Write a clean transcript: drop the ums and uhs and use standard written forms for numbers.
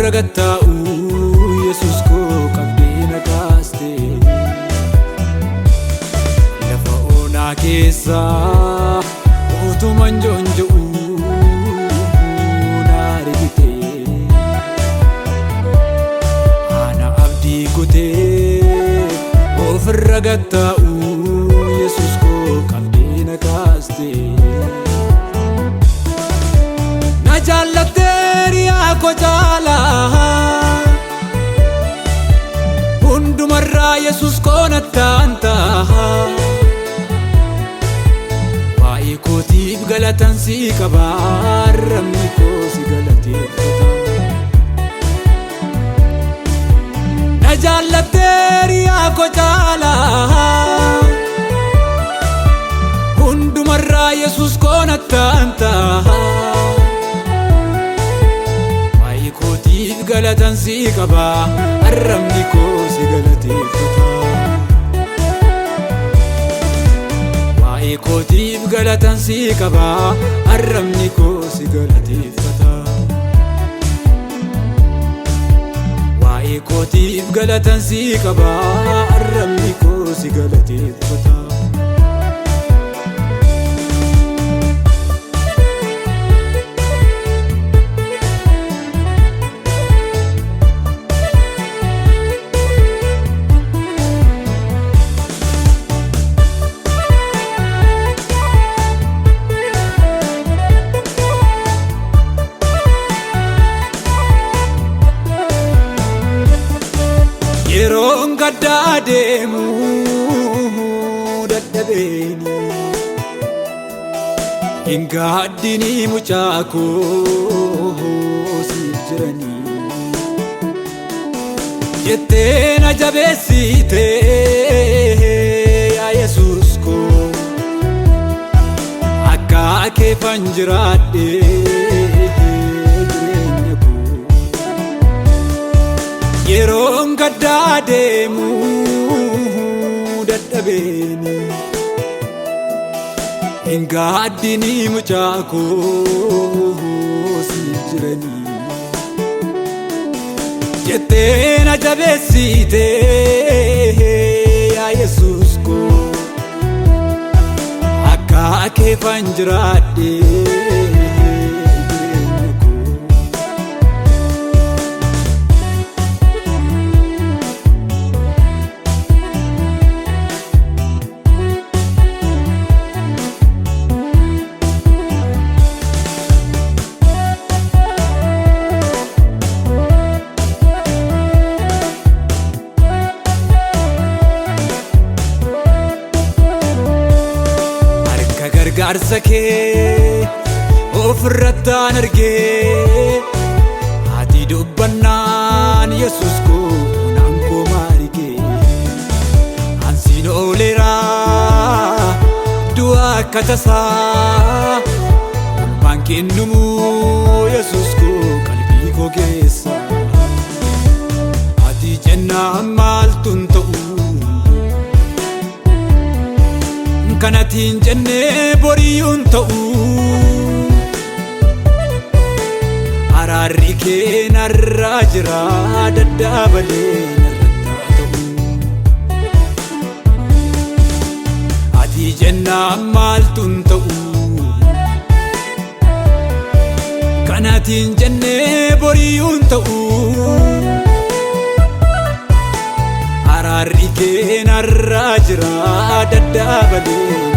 ragattaa'u Yesuus koo qabdee na kaaste lafa onaa keessa utuman jonjo'u na argite ana abdii kutee of ragattaa'u Yesuus koo qabdee na kaaste na jaallattee ko jaala hundumarraa Yesuus koo nattaanta waa'ee kootiif galatan si qaba arrabni koo si galateeffata na jaallattee ko jaala hundumarraa Yesuus koo nattaanta galatan si qaba arrabni koo si galateeffata waa'ee kootiif galatan si qaba arrabni koo si galateeffata waa'ee kootiif galatan si qaba arrabni koo si galateeffata yeroon gaddaa deemu dadhabeeni hin gaaddini mucaa koo siif jiranii jettee na jabeessite yaa Yesuus koo akka keefan jiraadhe yeroon gaddaa deemu dadhabeeni hin gaaddini mucaa koo siif jiranii jettee na jabeessite yaa Yesuus koo akka keefan jiraadhe gargaarsa kee ofirrattaan argee ati dubbannaan Yesuus koo naan koo maarigee ansiin ooleera du'a akka tasaa ulmaan kennumu Yesuus koo qalbii koo keessa ati jennaan maaltun ta'u kanatiin jennee boriyuun ta'u araarri kee narraa jira daddaabalee narrattaa ta'u ati jennaan maaltun ta'u kanatiin jennee boriyuun ta'u araarri kee narraa jira daddaabalee